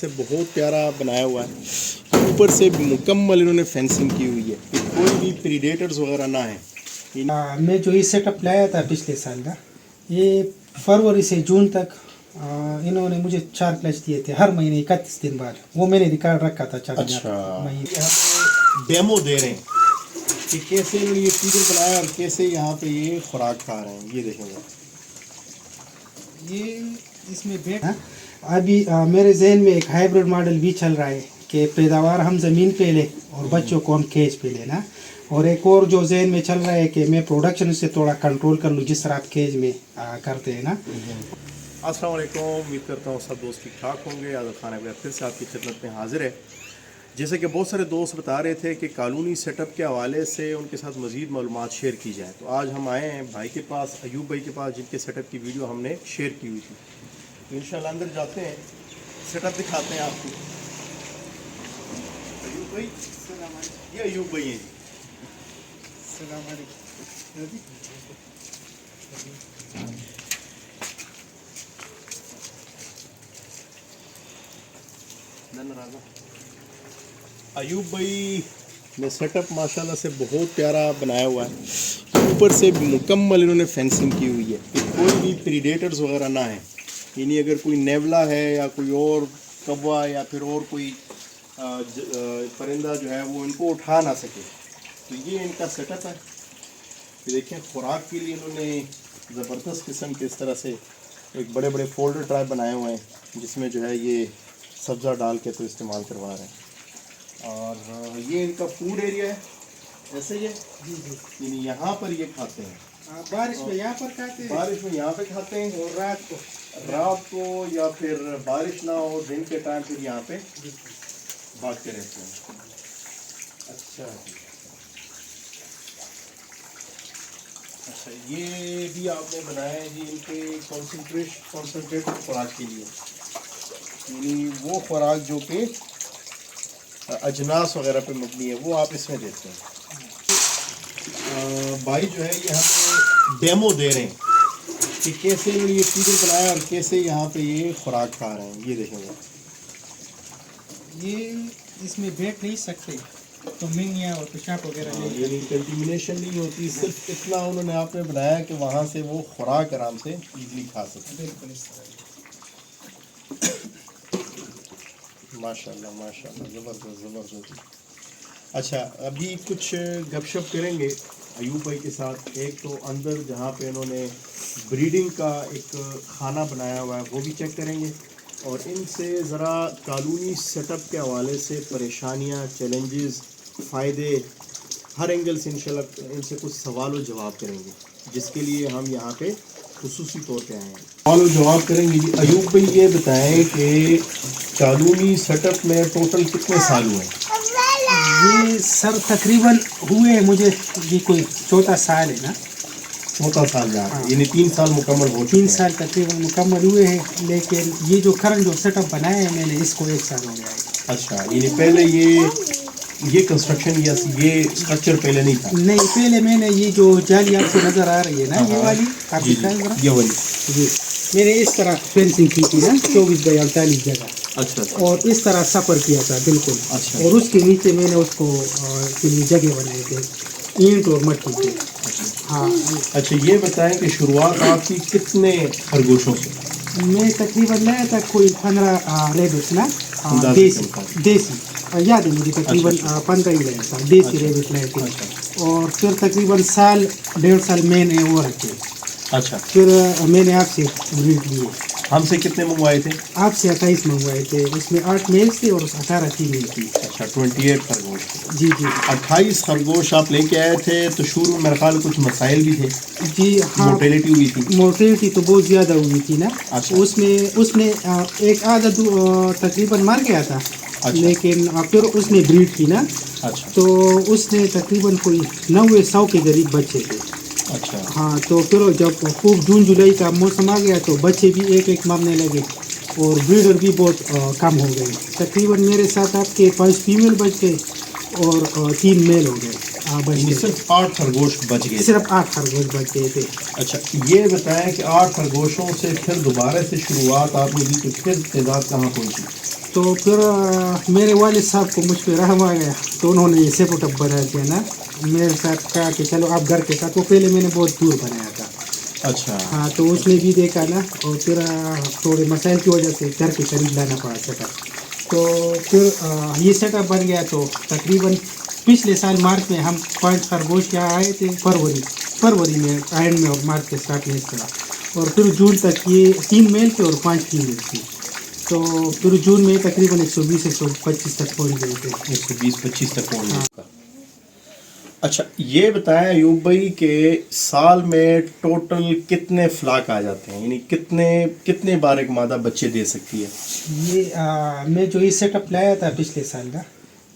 سے بہت پیارا بنایا ہوا ہے، اوپر سے مکمل انہوں نے فینسنگ کی ہوئی ہے کہ کوئی بھی پریڈیٹرز وغیرہ نہ ہیں۔ میں جو یہ سیٹ اپ لایا تھا پچھلے سال کا، یہ فروری سے جون تک انہوں نے مجھے 4 کلچ دیے تھے ہر مہینے 31 دن بعد، وہ میں نے ریکارڈ رکھا تھا 4 اچھا، ڈیمو دے رہے ہیں کہ کیسے انہوں نے یہ فیڈر بنایا اور کیسے یہاں پہ یہ خوراک کھا رہے ہیں۔ یہ دیکھیں گے، یہ اس میں بیٹھا ابھی میرے ذہن میں ایک ہائیبرڈ ماڈل بھی چل رہا ہے کہ پیداوار ہم زمین پہ لیں اور بچوں کو ہم کیج پہ لینا، اور ایک اور جو ذہن میں چل رہا ہے کہ میں پروڈکشن سے تھوڑا کنٹرول کر لوں جس طرح آپ کیج میں کرتے ہیں نا۔ السلام علیکم، امید کرتا ہوں سب دوست ٹھیک ٹھاک ہوں گے۔ عادل خان اکبر پھر سے آپ کی خدمت میں حاضر ہے۔ جیسے کہ بہت سارے دوست بتا رہے تھے کہ کالونی سیٹ اپ کے حوالے سے ان کے ساتھ مزید معلومات شیئر کی جائیں، تو آج ہم آئے ہیں بھائی کے پاس، ایوب بھائی کے پاس، جن کے سیٹ اپ کی ویڈیو ہم نے شیئر کی ہوئی تھی۔ تو انشاءاللہ اندر جاتے ہیں، سیٹ اپ دکھاتے ہیں آپ کو۔ ایوب بھائی، یہ ایوب بھائی ہیں جی۔ السلام علیکم۔ ایوب بھائی نے سیٹ اپ ماشاءاللہ سے بہت پیارا بنایا ہوا ہے، اوپر سے مکمل انہوں نے فینسنگ کی ہوئی ہے کہ کوئی بھی پریڈیٹرز وغیرہ نہ ہیں، یعنی اگر کوئی نیولا ہے یا کوئی اور کوا یا پھر اور کوئی پرندہ جو ہے وہ ان کو اٹھا نہ سکے، تو یہ ان کا سیٹ اپ ہے۔ دیکھیں، خوراک کے لیے انہوں نے زبردست قسم کے اس طرح سے ایک بڑے بڑے فولڈر ٹرائپ بنائے ہوئے ہیں جس میں جو ہے یہ سبزہ ڈال کے تو استعمال کروا رہے ہیں۔ اور یہ ان کا فوڈ ایریا ہے، ایسے ہی ہے جی جی، یعنی یہاں پر یہ کھاتے ہیں، بارش میں یہاں پر کھاتے ہیں، بارش میں یہاں پہ کھاتے ہیں، اور رات کو یا پھر بارش نہ ہو دن کے ٹائم پھر یہاں پہ بھاگتے رہتے ہیں۔ اچھا اچھا، یہ بھی آپ نے بنایا ہے جی ان کے کنسنٹریٹ خوراک کے لیے، یعنی وہ خوراک جو کہ اجناس وغیرہ پہ مبنی ہے وہ آپ اس میں دیتے ہیں۔ بھائی جو ہے یہ ہمیں ڈیمو دے رہے ہیں کہ کیسے انہوں نے یہ فیڈر بنایا اور کیسے یہاں پہ یہ خوراک کھا رہے ہیں۔ یہ دیکھیں گے، یہ اس میں بیٹھ نہیں سکتے تو منگیا اور پیشاب وغیرہ نہیں، یعنی کنٹیمنیشن نہیں ہوتی، صرف اتنا انہوں نے آپ نے بنایا کہ وہاں سے وہ خوراک آرام سے ایزلی کھا سکتے۔ بالکل اس طرح۔ ماشاء اللہ ماشاء اللہ، زبردست زبردست۔ اچھا، ابھی کچھ گپ شپ کریں گے ایوب بھائی کے ساتھ۔ ایک تو اندر جہاں پہ انہوں نے بریڈنگ کا ایک خانہ بنایا ہوا ہے وہ بھی چیک کریں گے، اور ان سے ذرا کالونی سیٹ اپ کے حوالے سے پریشانیاں، چیلنجز، فائدے، ہر اینگل سے انشاءاللہ ان سے کچھ سوال و جواب کریں گے، جس کے لیے ہم یہاں پہ خصوصی طور پہ آئے ہیں۔ سوال و جواب کریں گے جی۔ ایوب بھائی یہ بتائیں کہ کالونی سیٹ اپ میں ٹوٹل کتنے سال ہوئے ہیں؟ یہ سر تقریباً ہوئے ہیں مجھے، یہ کوئی 4 سال ہے نا، 4 سال جہاں، یعنی 3 سال مکمل ہو چکے 3 ہیں۔ سال تقریباً مکمل ہوئے ہیں، لیکن یہ جو کرنٹ جو سیٹ اپ بنایا ہے میں نے اس کو 1 سال ہو گیا ہے۔ اچھا، یعنی پہلے یہ کنسٹرکشن یا یہ اسٹرکچر پہلے نہیں تھا؟ نہیں، پہلے میں نے یہ جو جالی آپ کو نظر آ رہی ہے نا، یہ والی آپ دکھائیں ذرا، یہ والی، جی میں نے اس طرح فینسنگ کی تھی نا 24x48 جگہ، اچھا اور اس طرح سفر کیا تھا بالکل، اچھا، اور اس کے نیچے میں نے اس کو کے لیے جگہ بنائے تھے اینٹ اور مٹی کے۔ ہاں، اچھا یہ بتائیں کہ شروعات آپ کی کتنے خرگوشوں سے؟ میں تقریباً لایا تھا کوئی 15 ریبٹس نا، دیسی یاد ہے مجھے، تقریباً 15 ہی لایا تھا دیسی ریبٹ لائے تھے، اور پھر تقریباً 1.5 سال میں نے وہ رکھے، اچھا، پھر میں نے آپ سے بریڈ لیے۔ ہم سے کتنے منگوائے تھے؟ آپ سے 28 منگوائے تھے، اس میں 8 میلز تھے اور 18 فیمیل تھی۔ اچھا، 28 خرگوش تھے۔ جی جی 28 خرگوش آپ لے کے آئے تھے، تو شروع میں میرے خیال کچھ مسائل بھی تھے، جی ہاں، مورٹیلٹی ہوئی تھی، مورٹیلٹی تو بہت زیادہ ہوئی تھی نا۔ اچھا، اس میں ایک آدھا تقریباً مر گیا تھا، لیکن پھر اس نے بریڈ کی نا، اچھا، تو اس نے تقریباً کوئی 90-100 کے قریب بچے تھے۔ اچھا، ہاں، تو پھر جب خوب جون جولائی کا موسم آ گیا تو بچے بھی ایک مرنے لگے، اور بریڈر بھی بہت کم ہو گئے۔ تقریباً میرے ساتھ آپ کے 5 فیمیل بچ گئے اور 3 میل ہو گئے۔ बच यानी गए। सिर्फ 8 खरगोश बच गए। सिर्फ 8 खरगोश बच गए थे। अच्छा ये बताएं कि 8 खरगोशों से फिर दोबारा से शुरुआत आपने की तो फिर तादाद कहाँ पहुंची? तो फिर मेरे वालिद साहब को मुझ पर रहम आ गया, तो उन्होंने ये सेटअप बना दिया ना, मेरे साथ कहा कि चलो आप घर के साथ। वो पहले मैंने बहुत दूर बनाया था। अच्छा हाँ, तो उसने भी देखा ना, और फिर थोड़े मसाइल की वजह से घर के करीब लाना पड़ा सेटअप। तो फिर ये सेटअप बन गया। तो तकरीबन पिछले साल मार्च में हम 5 खरगोश यहाँ आए थे। फरवरी में एंड में और मार्च के स्टार्ट में इस तरह, और फिर जून तक ये 3 मेल थे और 5 फीमेल थी। तो फिर जून में तकरीबन 120-125 तक पहुँच गए थे। 120-25 तक पहुंच गया। अच्छा ये बताएं अयूब भाई कि साल में टोटल कितने फ्लाक आ जाते हैं, यानी कितने बार एक मादा बच्चे दे सकती है? ये मैं जो ये सेटअप लाया था पिछले साल ना,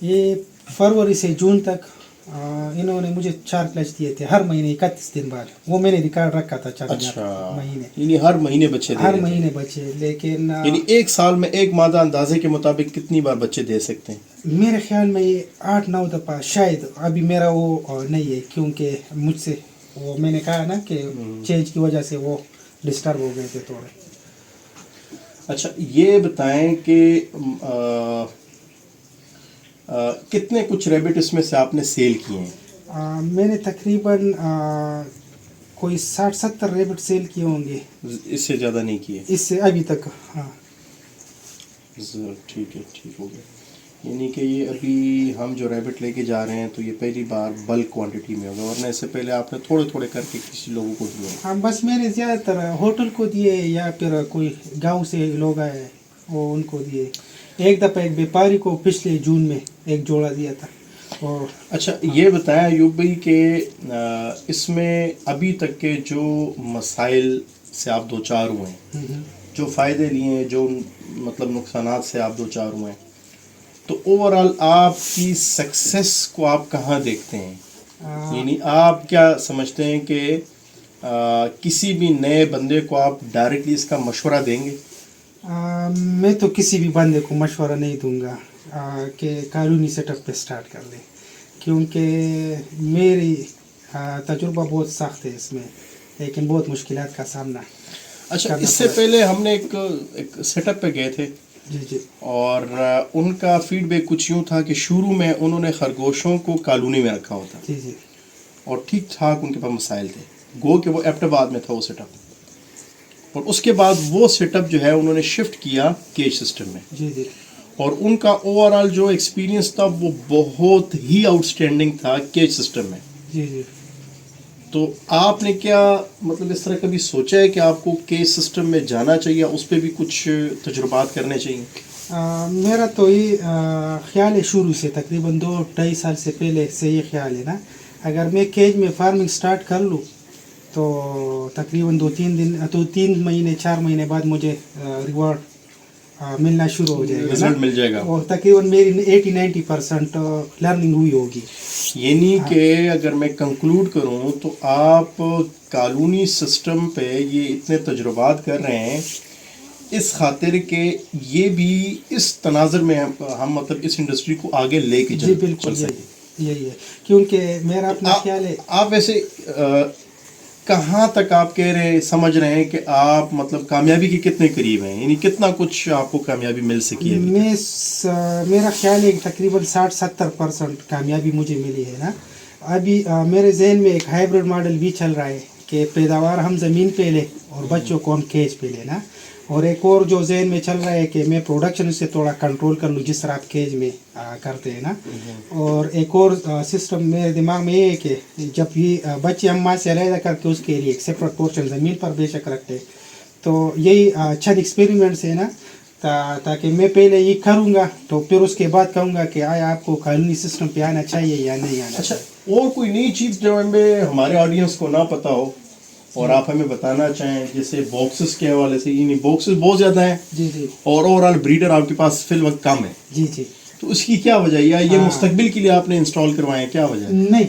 ये फरवरी से जून तक इन्होंने मुझे 4 क्लच दिए थे हर महीने 31 दिन बाद। वो मैंने रिकॉर्ड रखा था 4 अच्छा महीने, यानी हर महीने बच्चे दे हर रहे थे। महीने बचे। लेकिन यानी एक साल में एक मादा अंदाजे के मुताबिक कितनी बार बच्चे दे सकते हैं? मेरे ख्याल में ये 8-9 दफ़ा शायद। अभी मेरा वो नहीं है, क्योंकि मुझसे वो मैंने कहा ना कि चेंज की वजह से वो डिस्टर्ब हो गए थे थोड़े। अच्छा ये बताएं कि कितने कुछ रैबिट इसमें से आपने सेल किए हैं? मैंने तकरीबन कोई 60-70 रेबिट सेल किए होंगे, इससे ज़्यादा नहीं किए? इससे अभी तक। हाँ ठीक है, ठीक हो गया। यानी कि ये अभी हम जो रैबिट लेके जा रहे हैं तो ये पहली बार बल्क क्वांटिटी में होगा, वरना इससे पहले आपने थोड़े थोड़े करके किसी लोगों को दिए? हाँ, बस मैंने ज़्यादातर होटल को दिए या फिर कोई गांव से लोग आए वो उनको दिए। एक दफ़ा एक व्यापारी को पिछले जून में एक जोड़ा दिया था। और अच्छा ये बताएं अयूब भाई कि इसमें अभी तक के जो मसाइल से आप दो चार हुए हैं, जो फ़ायदे लिए, जो मतलब नुकसानात से आप दो चार हुए हैं, तो ओवरऑल आपकी सक्सेस को आप कहाँ देखते हैं? यानी आप क्या समझते हैं कि किसी भी नए बंदे को आप डायरेक्टली इसका मशवरा देंगे? मैं तो किसी भी बंदे को मशवरा नहीं दूंगा कि कानूनी सेटअप पे स्टार्ट कर ले, क्योंकि मेरी तजुर्बा बहुत सख्त है इसमें, लेकिन बहुत मुश्किलात का सामना। अच्छा इससे पहले हमने एक सेटअप पे गए थे जी जी, और उनका फीडबैक कुछ यूँ था कि शुरू में उन्होंने खरगोशों को कॉलोनी में रखा होता जी जी, और ठीक ठाक उनके पास मसाइल थे, गो कि वो एबटाबाद में था वो सेटअप, और उसके बाद वो सेटअप जो है उन्होंने शिफ्ट किया केज सिस्टम में। जी जी, और उनका ओवरऑल जो एक्सपीरियंस था वो बहुत ही आउटस्टैंडिंग था केज सिस्टम में। जी जी। तो आपने क्या मतलब इस तरह कभी सोचा है कि आपको केज सिस्टम में जाना चाहिए, उस पर भी कुछ तजुर्बात करने चाहिए? मेरा तो ये ख्याल है शुरू से, तकरीबन 2-2.5 साल से पहले से ये ख्याल है ना, अगर मैं केज में फार्मिंग स्टार्ट कर लूँ तो तकरीबन 2-3 महीने 4 महीने बाद मुझे रिवॉर्ड मिलना शुरू हो जाएगा, रिजल्ट मिल जाएगा, और तकरीबन मेरी 80-90% लर्निंग हुई होगी। यानी कि अगर मैं कंक्लूड करूं तो आप कॉलोनी सिस्टम पे ये इतने तजुर्बात कर रहे हैं इस खातिर के ये भी इस तनाज़ुर में हम मतलब इस इंडस्ट्री को आगे लेके जी बिल्कुल, यही है, क्योंकि मेरा अपना ख्याल है। आप वैसे कहाँ तक आप कह रहे हैं, समझ रहे हैं कि आप मतलब कामयाबी के कितने करीब हैं, यानी कितना कुछ आपको कामयाबी मिल सकी है? मेरा ख्याल है कि तकरीबन 60-70% कामयाबी मुझे मिली है ना। अभी मेरे जहन में एक हाइब्रिड मॉडल भी चल रहा है कि पैदावार हम ज़मीन पे ले और बच्चों को हम केज पे लेना, और एक और जो जहन में चल रहा है कि मैं प्रोडक्शन से थोड़ा कंट्रोल कर लूँ जिस तरह आप केज में करते हैं ना। और एक और सिस्टम मेरे दिमाग में ये है कि जब ये बच्चे हम माँ से अलग करके उसके लिए एक सेपरेट पोर्शन ज़मीन पर बेशक रखते, तो यही अच्छा एक्सपेरिमेंट्स है ना, ताकि मैं पहले ये करूँगा तो फिर उसके बाद कहूँगा कि आया आपको कानूनी सिस्टम पे आना चाहिए या नहीं आना। अच्छा और कोई नई चीज़ जो हमें हमारे ऑडियंस को ना पता हो और आप हमें बताना चाहें, जैसे बॉक्सेस के हवाले से, यानी बॉक्सेस बहुत ज़्यादा हैं जी जी, और ओवरऑल ब्रीडर आपके पास फिल वक्त कम है जी जी, तो उसकी क्या वजह है, या ये मुस्तकबिल के लिए आपने इंस्टॉल करवाए हैं, क्या वजह है? नहीं,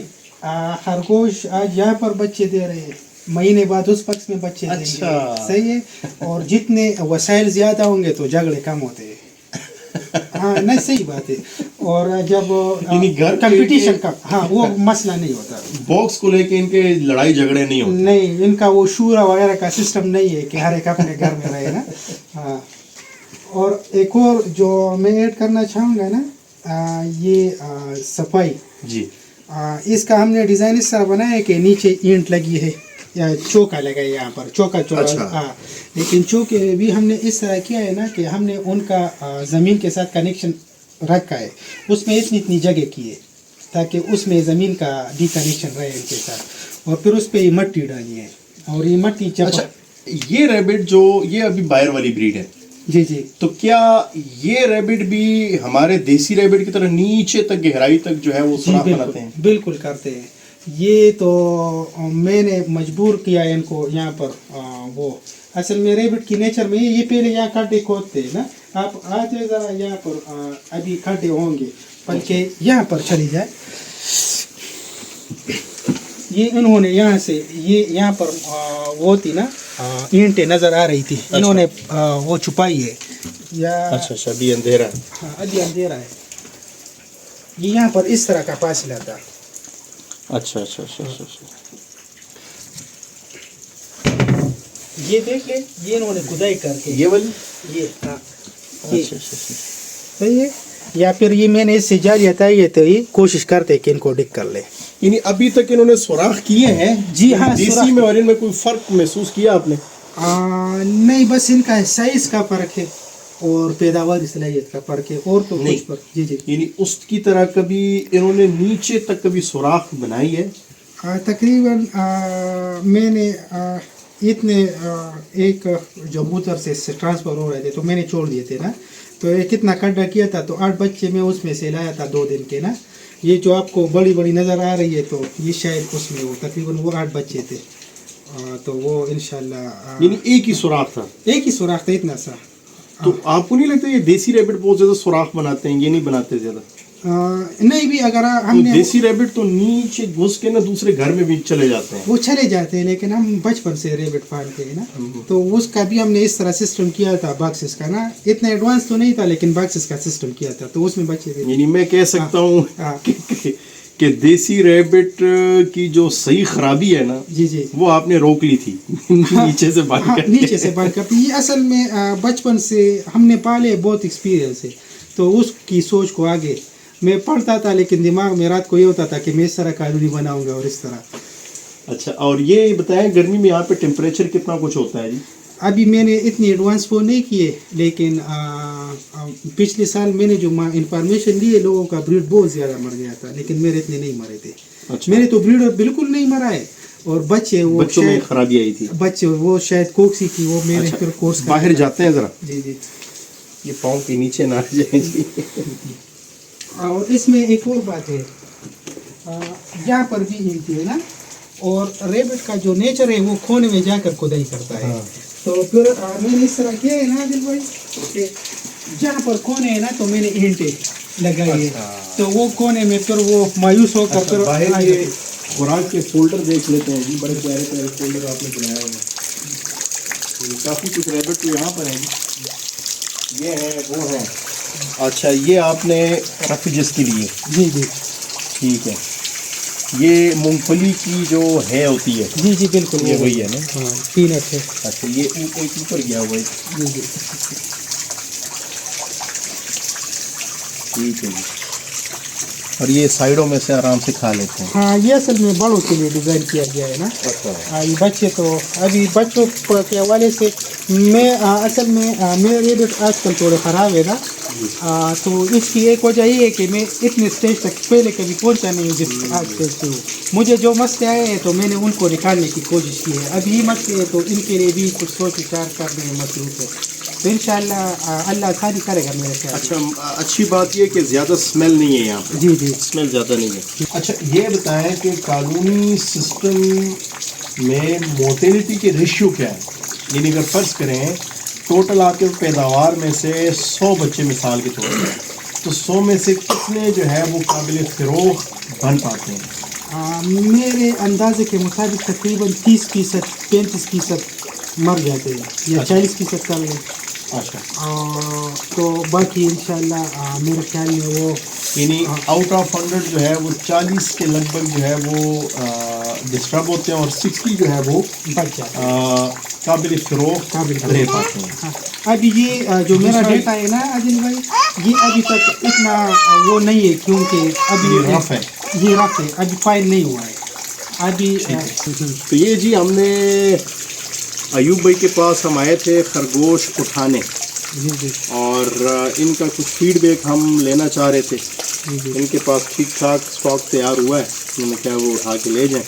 खरगोश आज यहाँ पर बच्चे दे रहे हैं, महीने बाद उस पक्ष में बच्चे देंगे। अच्छा। सही है, और जितने वसाइल ज़्यादा होंगे तो झगड़े कम होते हैं। हाँ नहीं सही बात है। और जब यानी घर के कंपटीशन का हाँ वो मसला नहीं होता, बॉक्स को लेके इनके लड़ाई झगड़े नहीं होते। नहीं इनका वो शूरा वगैरह का सिस्टम नहीं है कि हर एक अपने घर में रहे ना। हाँ और एक और जो मैं ऐड करना चाहूँगा ना, ये सफाई जी इसका हमने डिज़ाइन इस तरह बनाया है कि नीचे ईंट लगी है या चौका लगा है यहाँ पर, चौका अच्छा। हाँ, लेकिन चौके भी हमने इस तरह किया है ना कि हमने उनका ज़मीन के साथ कनेक्शन रखा है, उसमें इतनी इतनी जगह की है ताकि उसमें ज़मीन का डी कनेक्शन रहे इनके साथ, और फिर उस पर मट्टी डाली है और ये मट्टी जब अच्छा ये रैबिट जो ये अभी बायर वाली ब्रीड है, जी जी तो क्या ये रैबिट भी हमारे देसी रैबिट की तरह नीचे तक गहराई तक जो है वो जी सुराख बिल्कुल बनाते हैं? बिल्कुल करते हैं। ये तो मैंने मजबूर किया है इनको यहाँ पर वो असल में रेबिट की नेचर में ये पहले यहाँ खड्डे खोदते हैं ना, आप आते ज़रा यहाँ पर अभी खड्डे होंगे बल्कि यहाँ पर चली जाए, ये इन्होंने यहाँ से ये यहाँ पर वो थी ना ईंटें नज़र आ रही थी, इन्होंने वो छुपाई है या अच्छा अभी अंधेरा है। हाँ अभी अंधेरा है, ये यहाँ पर इस तरह का फासला था। अच्छा ये देख ले, ये इन्होंने खुदाई करके ये वाली ये हाँ ये अच्छा सही है, या फिर ये मैंने इससे जारी हटाई है तो ये कोशिश करते कि इनको डिक कर ले। यानी अभी तक इन्होंने सुराख किए हैं जी हाँ, देसी सुराख। में और इनमें कोई फर्क महसूस किया आपने? नहीं बस इनका साइज का फर्क है और पैदावार सलाहियत का फर्क है और तो नहीं। कुछ फर्क जी जी यानी उसकी तरह कभी इन्होंने नीचे तक कभी सुराख बनाई है? तकरीबन मैंने इतने एक जो बूतर से ट्रांसफ़र हो रहे थे तो मैंने छोड़ दिए थे ना, तो ये कितना खड्डा किया था तो 8 बच्चे मैं उसमें से लाया था 2 दिन के ना, ये जो आपको बड़ी बड़ी नज़र आ रही है तो ये शायद उसमें वो तकरीबन वो 8 बच्चे थे, तो वो इंशाल्लाह यानी एक ही सुराख था? एक ही सुराख था इतना सा। तो आपको नहीं लगता ये देसी रैबिट बहुत ज्यादा सुराख बनाते हैं? ये नहीं बनाते ज्यादा? नहीं भी अगर तो हमने देसी रैबिट तो नीचे घुस के ना दूसरे घर में भी चले जाते हैं। वो चले जाते हैं, लेकिन हम बचपन से रेबिट पालते हैं ना, तो उसका भी हमने इस तरह सिस्टम किया था बॉक्सेस का ना, इतना एडवांस तो नहीं था लेकिन बॉक्सेस का सिस्टम किया था तो उसमें बच्चे थे। यानी मैं कह सकता हूँ हाँ। कि देसी रैबिट की जो सही खराबी है ना जी जी वो आपने रोक ली थी नीचे से बात हाँ, करके। नीचे से बात करते ये असल में बचपन से हमने पाले, बहुत एक्सपीरियंस है तो उसकी सोच को आगे मैं पढ़ता था लेकिन दिमाग में रात को ये होता था कि मैं इस तरह कॉलोनी बनाऊंगा और इस तरह। अच्छा और ये बताएं गर्मी में यहाँ पे टेम्परेचर कितना कुछ होता है जी? अभी मैंने इतनी एडवांस वो नहीं किए लेकिन पिछले साल मैंने जो इंफॉर्मेशन ली है लोगों का ब्रीड बहुत ज़्यादा मर गया था लेकिन मेरे इतने नहीं मरे थे। अच्छा। मेरे तो ब्रीड बिल्कुल नहीं मरा है और बच्चे वो बच्चों में खराबी आई थी? बच्चे वो शायद कोक्सी की वो मैंने अच्छा, फिर कोर्स बाहर जाते हैं ज़रा, जी जी ये पाँव के नीचे ना जाए जी। और इसमें एक और बात है, यहाँ पर भी हिलती है ना, और रेबिट का जो नेचर है वो खोने में जाकर खुदाई करता है। तो फिर मैंने इस तरह किया है ना दिल भाई कि जहाँ पर कोने है ना तो मैंने ईंटें लगाई है, तो वो कोने में फिर वो मायूस होकर फिर बाहर ये खुराक के फोल्डर देख लेते हैं जी, बड़े प्यारे प्यारे फोल्डर आपने बनाए हुए हैं, काफ़ी कुछ रैबिट तो यहाँ पर हैं जी, ये है वो है। अच्छा ये आपने रेफ्यूजीज के लिए? जी जी ठीक है, ये मूंगफली की जो है होती है? जी जी बिल्कुल ये वही है ना? हाँ पीनट है। अच्छा ये एक ऊपर गया हुआ है? जी जी ठीक है जी, और ये साइडों में से आराम से खा लेते हैं? हाँ ये असल में बड़ों के लिए डिज़ाइन किया गया है ना। अच्छा। ये बच्चे तो अभी बच्चों के हवाले से मैं असल में मेरे रेबिट आजकल थोड़े ख़राब है ना, तो इसकी एक वजह ये है कि मैं इतने स्टेज तक पहले कभी पहुंचा नहीं हूँ जिस आज से हूँ। मुझे जो मसले आए हैं तो मैंने उनको निकालने की कोशिश की है, अभी मसले है तो इनके लिए भी कुछ सोच विचार करने में मसरूफ़ है, तो इंशाअल्लाह अल्लाह आसानी करेगा मेरे ख्याल। अच्छा अच्छी बात ये कि ज़्यादा स्मेल नहीं है यहाँ पे? जी जी स्मेल ज़्यादा नहीं है। अच्छा ये बताएं कि कानूनी सिस्टम में मोर्टेलिटी के रेशियो क्या है? यानी अगर फ़र्ज़ करें टोटल आपके पैदावार में से 100 बच्चे मिसाल के तौर पर, तो 100 में से कितने जो है वो काबिल फ़रोग़ बन पाते हैं? मेरे अंदाजे के मुताबिक तकरीबन 30% 35% मर जाते हैं या 40% कर लें। अच्छा तो बाकी इंशाल्लाह मेरे ख्याल में वो यानी आउट ऑफ 100 जो है वो 40 के लगभग जो है वो डिस्टर्ब होते हैं और 60 जो है वो बच जाता है। काबिल फ़रोख्त काबिल रह पाते हैं। हाँ, अभी ये जो मेरा डेटा है ना आदिल भाई, ये अभी तक इतना वो नहीं है क्योंकि अभी ये रफ है। ये रफ है, अभी फाइल नहीं हुआ है अभी। तो ये जी हमने अयूब भाई के पास हम आए थे खरगोश उठाने जी जी और इनका कुछ फीडबैक हम लेना चाह रहे थे। जी जी इनके पास ठीक ठाक स्टॉक तैयार हुआ है, उन्होंने क्या वो उठा के ले जाएं।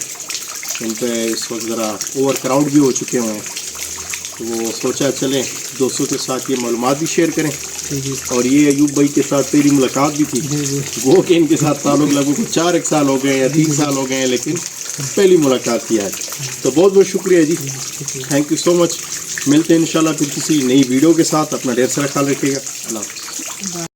इन पे इस वक्त ज़रा ओवर क्राउड भी हो चुके हुए हैं, तो वो सोचा चलें दोस्तों के साथ ये मालूमात भी शेयर करें। जी और ये अयूब भाई के साथ तेरी मुलाकात भी थी, जी जी वो कि इनके साथ ताल्लुक़ लगभग 4 साल हो गए या 3 साल हो गए हैं, लेकिन पहली मुलाकात किया है। तो बहुत बहुत शुक्रिया जी, थैंक यू सो मच। मिलते हैं इंशाल्लाह फिर किसी नई वीडियो के साथ। अपना ढेर सारा ख्याल रखिएगा। अल्लाह हाफ़िज़।